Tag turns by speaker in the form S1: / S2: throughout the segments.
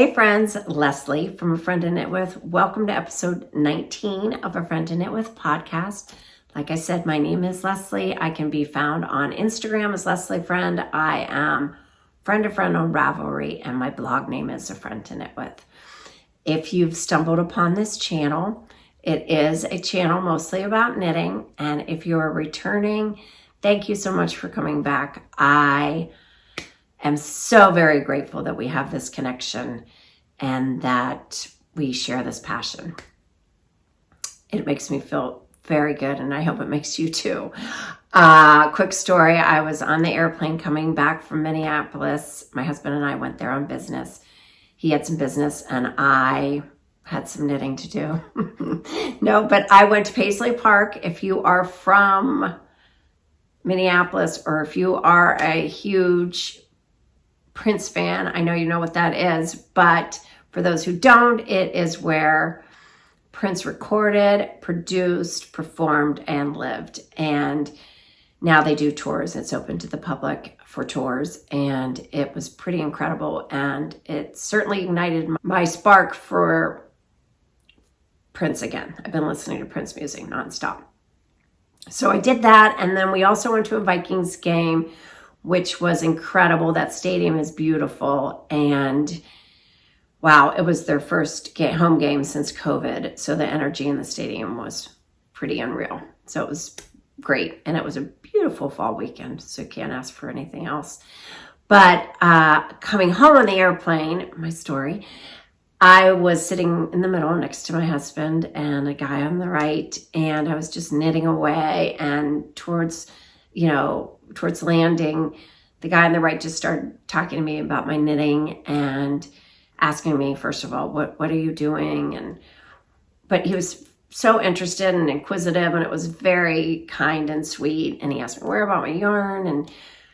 S1: Hey friends, Leslie from A Friend to Knit With. Welcome to episode 19 of A Friend to Knit With podcast. Like I said, my name is Leslie. I can be found on Instagram as Leslie Friend. I am friend to friend on Ravelry, and my blog name is A Friend to Knit With. If you've stumbled upon this channel, it is a channel mostly about knitting. And if you're returning, thank you so much for coming back. I am so very grateful that we have this connection and that we share this passion. It makes me feel very good, and I hope it makes you too. Quick story, I was on the airplane coming back from Minneapolis. My husband and I went there on business. He had some business and I had some knitting to do. No, but I went to Paisley Park. If you are from Minneapolis or if you are a huge Prince fan, I know you know what that is, but for those who don't, it is where Prince recorded, produced, performed, and lived. And now they do tours. It's open to the public for tours, and it was pretty incredible. And it certainly ignited my spark for Prince again. I've been listening to Prince music nonstop. So I did that, and then we also went to a Vikings game, which was incredible. That stadium is beautiful, and wow, it was their first home game since COVID, so the energy in the stadium was pretty unreal. So it was great, and it was a beautiful fall weekend, so you can't ask for anything else. But coming home on the airplane, my story, I was sitting in the middle next to my husband and a guy on the right, and I was just knitting away, and towards landing, the guy on the right just started talking to me about my knitting and asking me, first of all, what are you doing? But he was so interested and inquisitive, and it was very kind and sweet. And he asked me where about my yarn and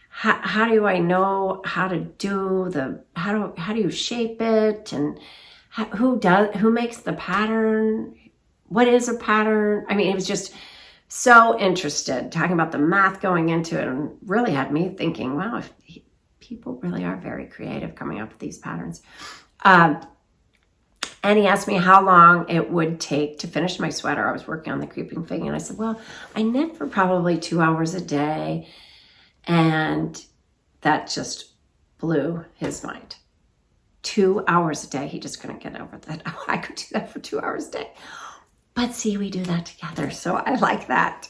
S1: how do I know how to do how do you shape it, and who makes the pattern? What is a pattern? I mean, it was just so interested, talking about the math going into it, and really had me thinking, wow, people really are very creative coming up with these patterns. And he asked me how long it would take to finish my sweater. I was working on the creeping fig, and I said, well, I knit for probably 2 hours a day. And that just blew his mind. 2 hours a day. He just couldn't get over that. Oh, I could do that for 2 hours a day. But see, we do that together, so I like that.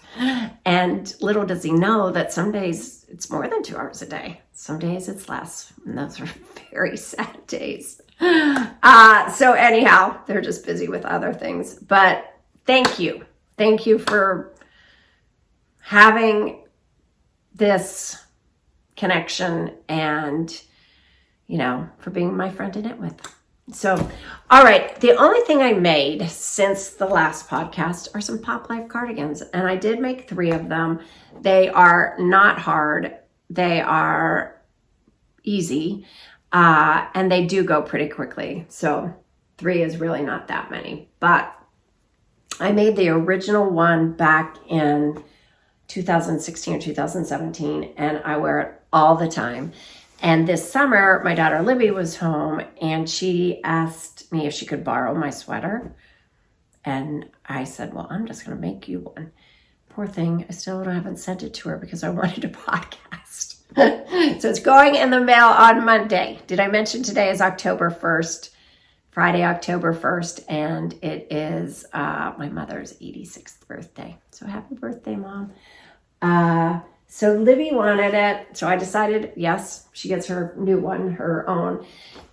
S1: And little does he know that some days it's more than 2 hours a day. Some days it's less, and those are very sad days. So anyhow, they're just busy with other things. But thank you. Thank you for having this connection and, for being my friend to knit with. So, all right, the only thing I made since the last podcast are some Pop Life cardigans, and I did make 3 of them. They are not hard. They are easy, and they do go pretty quickly. So 3 is really not that many, but I made the original one back in 2016 or 2017, and I wear it all the time. And this summer, my daughter Libby was home, and she asked me if she could borrow my sweater. And I said, well, I'm just going to make you one. Poor thing. I still haven't sent it to her because I wanted to podcast. So it's going in the mail on Monday. Did I mention today is October 1st, Friday, October 1st, and it is my mother's 86th birthday. So happy birthday, Mom. So Libby wanted it, so I decided, yes, she gets her new one, her own.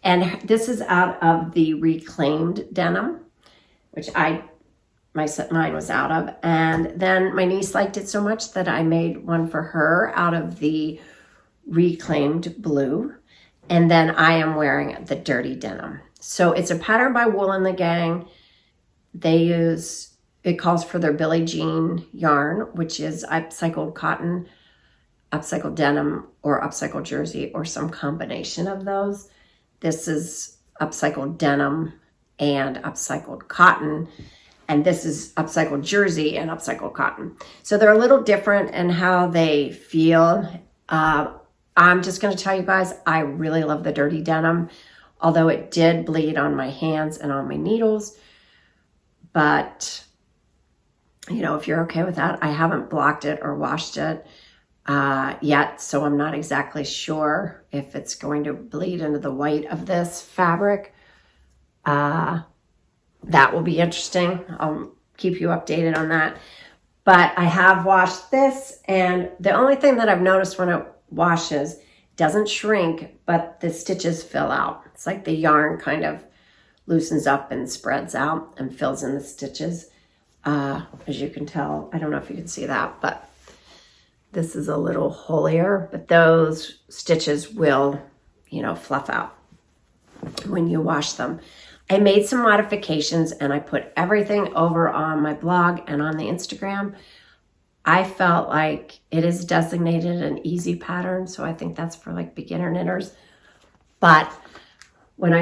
S1: And this is out of the reclaimed denim, which mine was out of. And then my niece liked it so much that I made one for her out of the reclaimed blue. And then I am wearing the dirty denim. So it's a pattern by Wool and the Gang. It calls for their Billie Jean yarn, which is upcycled cotton, upcycled denim, or upcycled jersey, or some combination of those. This is upcycled denim and upcycled cotton, and this is upcycled jersey and upcycled cotton. So they're a little different in how they feel. I'm just going to tell you guys, I really love the dirty denim. although it did bleed on my hands and on my needles. But, you know, if you're okay with that, I haven't blocked it or washed it yet, so I'm not exactly sure if it's going to bleed into the white of this fabric. That will be interesting. I'll keep you updated on that. But I have washed this, and the only thing that I've noticed when it washes, it doesn't shrink, but the stitches fill out. It's like the yarn kind of loosens up and spreads out and fills in the stitches. As you can tell, I don't know if you can see that, but this is a little holier, but those stitches will, you know, fluff out when you wash them. I made some modifications and I put everything over on my blog and on the Instagram. I felt like it is designated an easy pattern, so I think that's for like beginner knitters. But when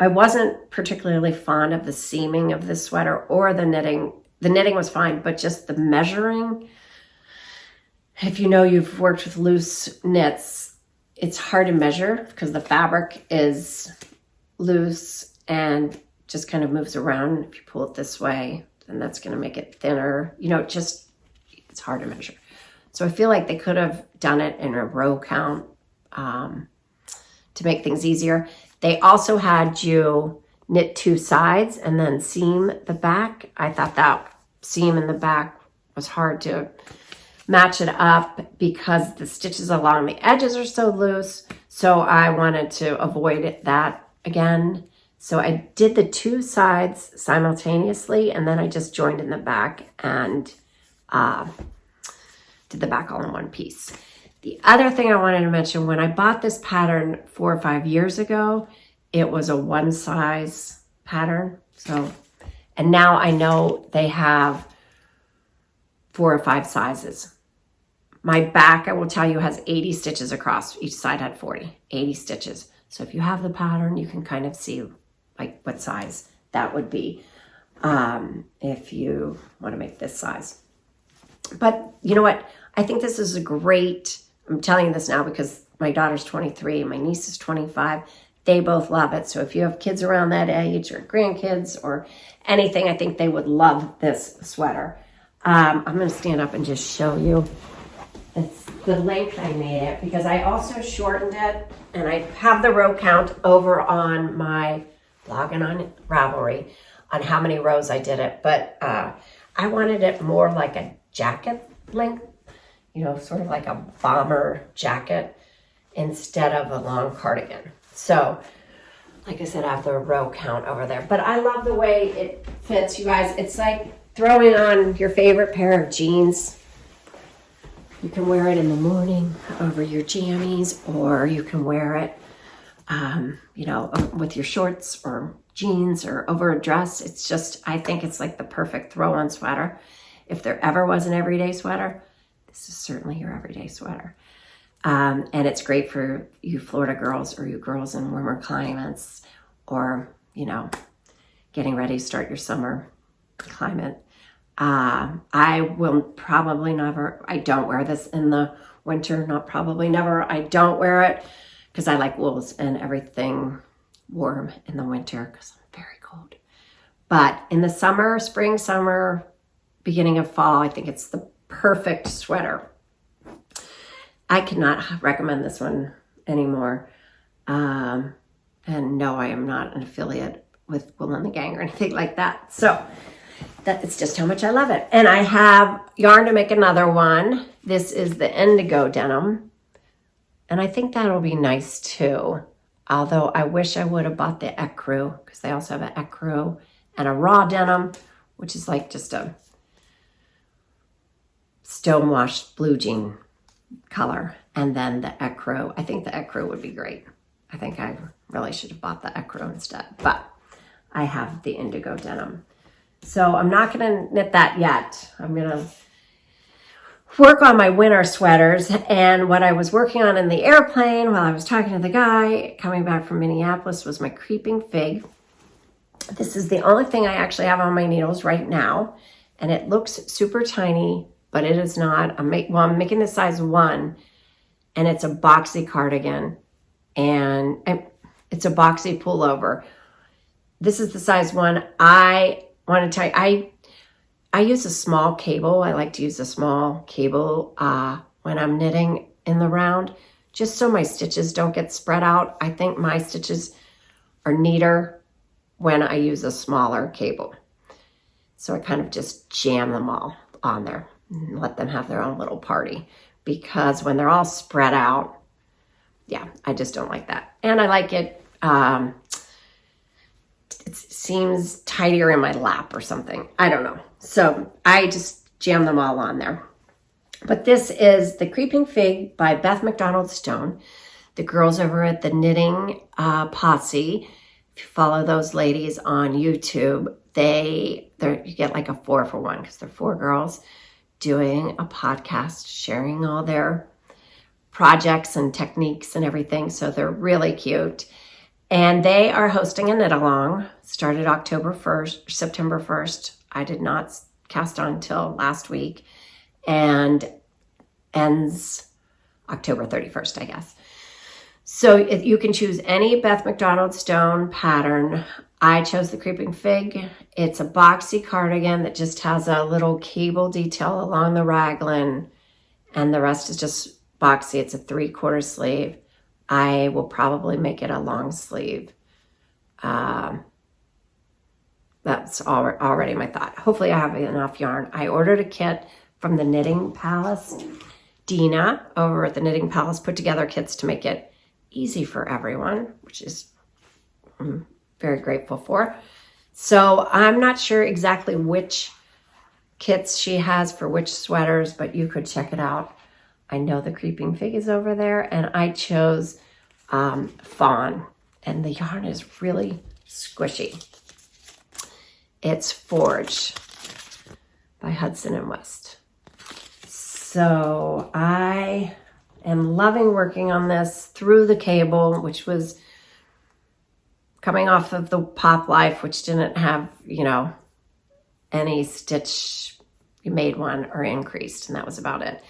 S1: I wasn't particularly fond of the seaming of this sweater or the knitting. The knitting was fine, but just the measuring, if you know you've worked with loose knits, it's hard to measure because the fabric is loose and just kind of moves around. If you pull it this way, then that's going to make it thinner. You know, it's hard to measure. So I feel like they could have done it in a row count to make things easier. They also had you knit two sides and then seam the back. I thought that seam in the back was hard to match it up because the stitches along the edges are so loose. So I wanted to avoid that again. So I did the two sides simultaneously, and then I just joined in the back and did the back all in one piece. The other thing I wanted to mention, when I bought this pattern 4 or 5 years ago, it was a one size pattern. So, and now I know they have 4 or 5 sizes. My back, I will tell you, has 80 stitches across. Each side had 80 stitches. So if you have the pattern, you can kind of see like what size that would be if you want to make this size. But you know what? I think this is a great, I'm telling you this now because my daughter's 23 and my niece is 25. They both love it. So if you have kids around that age or grandkids or anything, I think they would love this sweater. I'm going to stand up and just show you. It's the length I made it because I also shortened it, and I have the row count over on my blog and on Ravelry on how many rows I did it. But I wanted it more like a jacket length, you know, sort of like a bomber jacket instead of a long cardigan. So, like I said, I have the row count over there. But I love the way it fits, you guys. It's like throwing on your favorite pair of jeans. You can wear it in the morning over your jammies, or you can wear it, you know, with your shorts or jeans or over a dress. It's just, I think it's like the perfect throw-on sweater. If there ever was an everyday sweater, this is certainly your everyday sweater. And it's great for you Florida girls or you girls in warmer climates, or, you know, getting ready to start your summer climate. I will probably never, I don't wear this in the winter, not probably never. I don't wear it because I like wools and everything warm in the winter because I'm very cold. But in the summer, spring, summer, beginning of fall, I think it's the perfect sweater. I cannot recommend this one anymore. And no, I am not an affiliate with Wool and the Gang or anything like that. So it's just how much I love it. And I have yarn to make another one. This is the indigo denim. And I think that'll be nice too. Although I wish I would have bought the ecru, because they also have an ecru and a raw denim, which is like just a stonewashed blue jean color. And then the ecru. I think the ecru would be great. I think I really should have bought the ecru instead. But I have the indigo denim. So I'm not going to knit that yet. I'm going to work on my winter sweaters. And what I was working on in the airplane while I was talking to the guy coming back from Minneapolis was my creeping fig. This is the only thing I actually have on my needles right now. And it looks super tiny, but it is not. I'm making this size 1, and it's a boxy cardigan. And It's a boxy pullover. This is the size one. I want to tell you, I use a small cable. I like to use a small cable when I'm knitting in the round, just so my stitches don't get spread out. I think my stitches are neater when I use a smaller cable. So I kind of just jam them all on there and let them have their own little party, because when they're all spread out, yeah, I just don't like that. And I like it, it seems tidier in my lap or something. I don't know. So I just jam them all on there. But this is the Creeping Fig by Beth Macdonald Stone. The girls over at the Knitting Posse, if you follow those ladies on YouTube, you get like a 4-for-1, because they're 4 girls doing a podcast, sharing all their projects and techniques and everything. So they're really cute. And they are hosting a knit along. Started September 1st. I did not cast on until last week, and ends October 31st, I guess. So you can choose any Beth Macdonald Stone pattern. I chose the Creeping Fig. It's a boxy cardigan that just has a little cable detail along the raglan, and the rest is just boxy. It's a 3/4 sleeve. I will probably make it a long sleeve. That's already my thought. Hopefully I have enough yarn. I ordered a kit from the Knitting Palace. Dina over at the Knitting Palace put together kits to make it easy for everyone, which is I'm very grateful for. So I'm not sure exactly which kits she has for which sweaters, but you could check it out. I know the Creeping Fig is over there, and I chose fawn, and the yarn is really squishy. It's Forge by Hudson and West. So I am loving working on this through the cable, which was coming off of the Pop Life, which didn't have, any stitch. You made one or increased, and that was about it.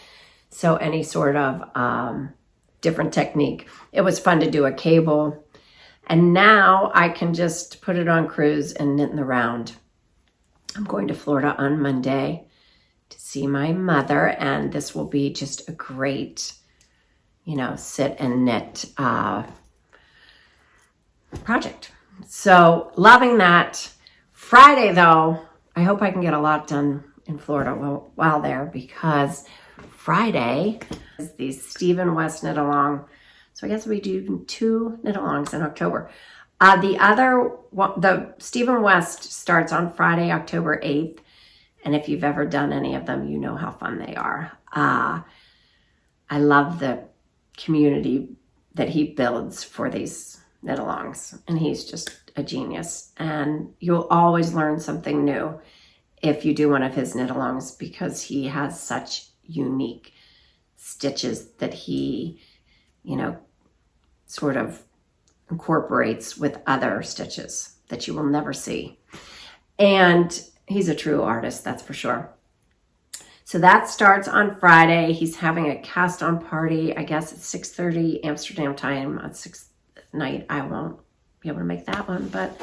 S1: So any sort of different technique. It was fun to do a cable. And now I can just put it on cruise and knit in the round. I'm going to Florida on Monday to see my mother, and this will be just a great, sit and knit project. So loving that. Friday, though, I hope I can get a lot done in Florida while there, because Friday is the Stephen West knit along. So I guess we do 2 knit alongs in October. The Stephen West starts on Friday, October 8th. And if you've ever done any of them, you know how fun they are. I love the community that he builds for these knit alongs. And he's just a genius. And you'll always learn something new if you do one of his knit alongs, because he has such unique stitches that he, sort of incorporates with other stitches that you will never see. And he's a true artist, that's for sure. So that starts on Friday. He's having a cast on party, I guess at 6:30 Amsterdam time on 6th night. I won't be able to make that one, but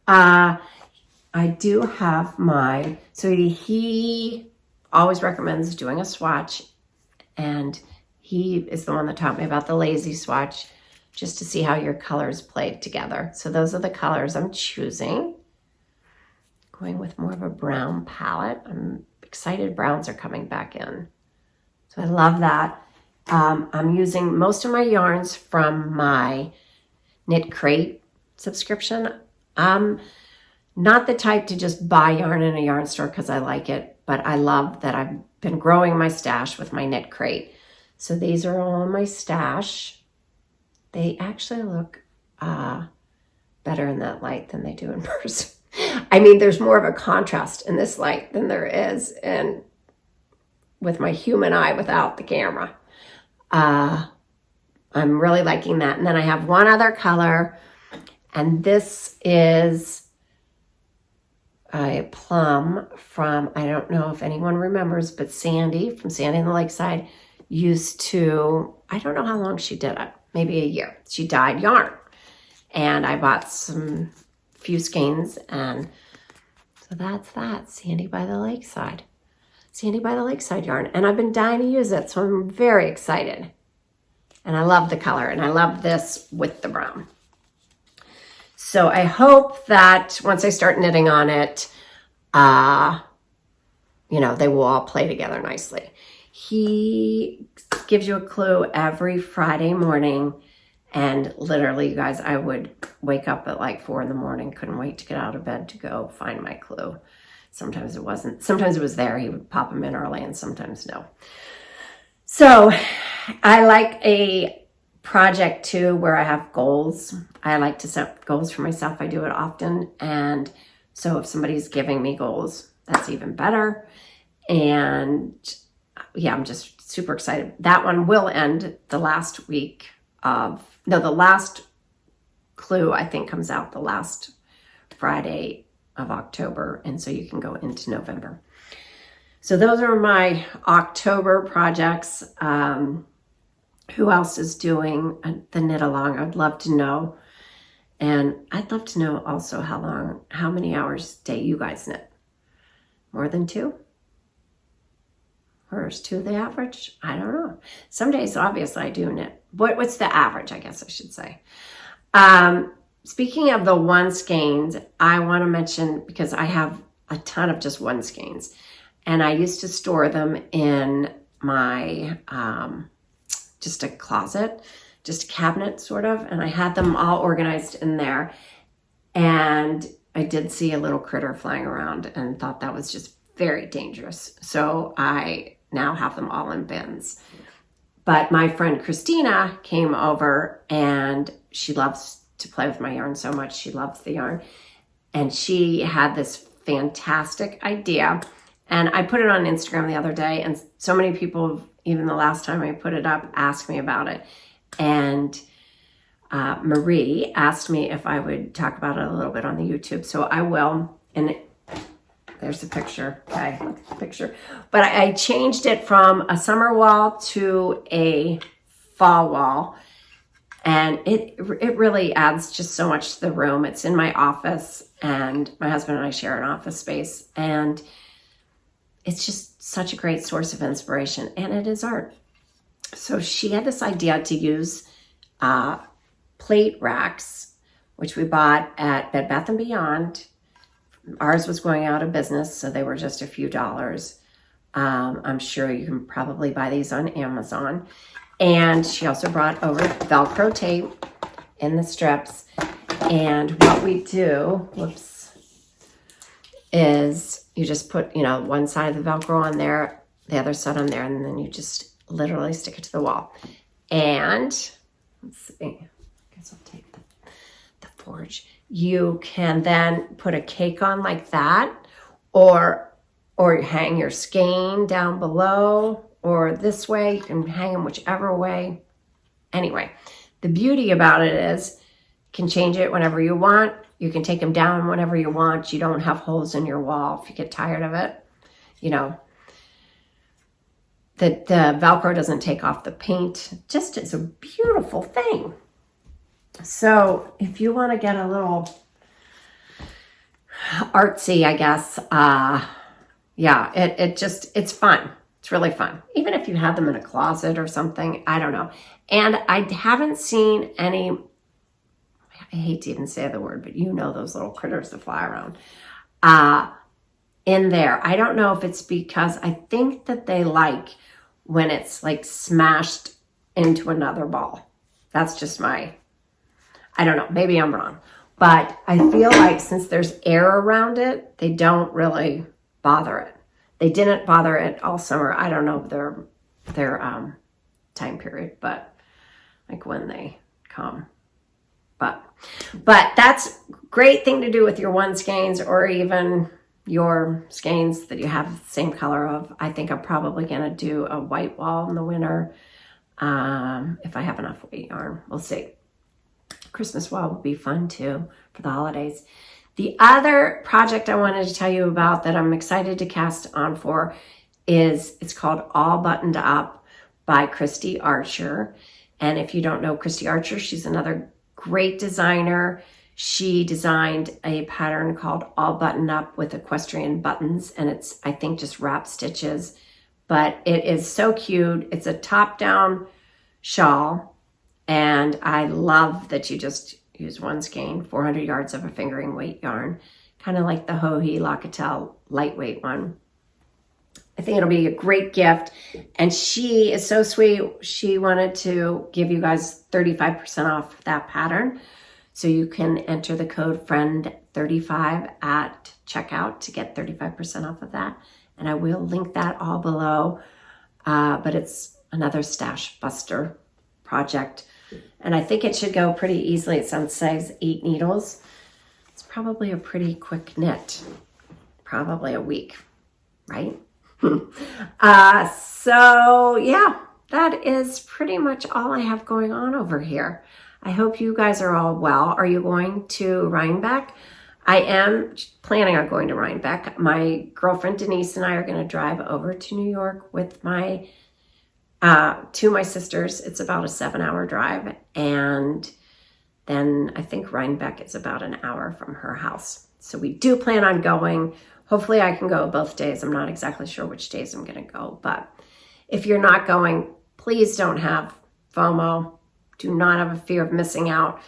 S1: I do have he always recommends doing a swatch, and he is the one that taught me about the lazy swatch, just to see how your colors played together. So those are the colors I'm choosing. Going with more of a brown palette. I'm excited browns are coming back in. So I love that. I'm using most of my yarns from my Knitcrate subscription. I'm not the type to just buy yarn in a yarn store because I like it, but I love that I've been growing my stash with my Knitcrate. So these are all in my stash. They actually look better in that light than they do in person. I mean, there's more of a contrast in this light than there is with my human eye without the camera. I'm really liking that. And then I have one other color, and this is a plum from, I don't know if anyone remembers, but Sandy from Sandy in the Lakeside used to, I don't know how long she did it, maybe a year. She dyed yarn. And I bought some few skeins, and so that's that. Sandy by the Lakeside. Sandy by the Lakeside yarn. And I've been dying to use it, so I'm very excited. And I love the color, and I love this with the brown. So I hope that once I start knitting on it, they will all play together nicely. He gives you a clue every Friday morning. And literally, you guys, I would wake up at like 4 a.m, couldn't wait to get out of bed to go find my clue. Sometimes it wasn't. Sometimes it was there. He would pop them in early, and sometimes no. So I like a project too where I have goals. I like to set goals for myself. I do it often. And so if somebody's giving me goals, that's even better. And yeah, I'm just super excited. That one will end the last the last clue I think comes out the last Friday of October. And so you can go into November. So those are my October projects. Who else is doing the knit along? I'd love to know. And I'd love to know also how many hours a day you guys knit. More than 2? Or is 2 the average? I don't know. Some days, obviously, I do knit. What's the average, I guess I should say. Speaking of the one skeins, I want to mention, because I have a ton of just one skeins. And I used to store them in my, just a closet, just a cabinet sort of. And I had them all organized in there. And I did see a little critter flying around and thought that was just very dangerous. So I now have them all in bins. But my friend Christina came over, and she loves to play with my yarn so much. She loves the yarn. And she had this fantastic idea. And I put it on Instagram the other day, and so many people, even the last time I put it up, asked me about it. And Marie asked me if I would talk about it a little bit on the YouTube. So I will. And there's the picture. Okay, look at the picture. But I changed it from a summer wall to a fall wall. And it really adds just so much to the room. It's in my office, and my husband and I share an office space. And it's just such a great source of inspiration. And it is art. So she had this idea to use plate racks, which we bought at Bed Bath & Beyond. Ours was going out of business, so they were just a few dollars. I'm sure you can probably buy these on Amazon. And she also brought over Velcro tape in the strips. And what we do, is you just put, one side of the Velcro on there, the other side on there, and then you just literally stick it to the wall. And let's see, I guess I'll take the forge. You can then put a cake on like that, or hang your skein down below, or this way. You can hang them whichever way. Anyway, the beauty about it is you can change it whenever you want. You can take them down whenever you want. You don't have holes in your wall if you get tired of it. The Velcro doesn't take off the paint. Just it's a beautiful thing. So if you want to get a little artsy, I guess, it's fun. It's really fun. Even if you have them in a closet or something, I don't know. And I haven't seen any, I hate to even say the word, but those little critters that fly around in there. I don't know if it's because I think that they like when it's like smashed into another ball. That's just I don't know, maybe I'm wrong. But I feel like since there's air around it, they don't really bother it. They didn't bother it all summer. I don't know their time period, but like when they come. But that's a great thing to do with your one skeins, or even your skeins that you have the same color of. I think I'm probably going to do a white wall in the winter if I have enough white yarn. We'll see. Christmas wall would be fun too for the holidays. The other project I wanted to tell you about that I'm excited to cast on for it's called All Buttoned Up by Christy Archer. And if you don't know Christy Archer, she's another great designer. She designed a pattern called All Buttoned Up with equestrian buttons, and it's, I think, just wrap stitches, but it is so cute. It's a top-down shawl, and I love that you just use one skein, 400 yards of a fingering weight yarn, kind of like the Hohi Locatell lightweight one. I think it'll be a great gift. And she is so sweet. She wanted to give you guys 35% off that pattern. So you can enter the code FRIEND35 at checkout to get 35% off of that. And I will link that all below. But it's another stash buster project. And I think it should go pretty easily. It's on size 8 needles. It's probably a pretty quick knit. Probably a week, right? So yeah, that is pretty much all I have going on over here. I hope you guys are all well. Are you going to Rhinebeck? I am planning on going to Rhinebeck. My girlfriend Denise and I are going to drive over to New York with my my sisters. It's about a 7-hour drive, and then I think Rhinebeck is about an hour from her house. So we do plan on going. Hopefully I can go both days. I'm not exactly sure which days I'm going to go, but if you're not going, please don't have FOMO. Do not have a fear of missing out.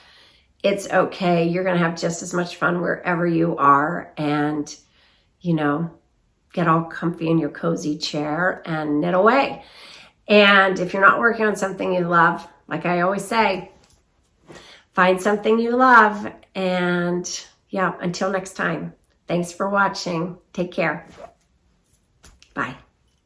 S1: It's okay. You're going to have just as much fun wherever you are, and, you know, get all comfy in your cozy chair and knit away. And if you're not working on something you love, like I always say, find something you love. And yeah, until next time. Thanks for watching. Take care. Bye.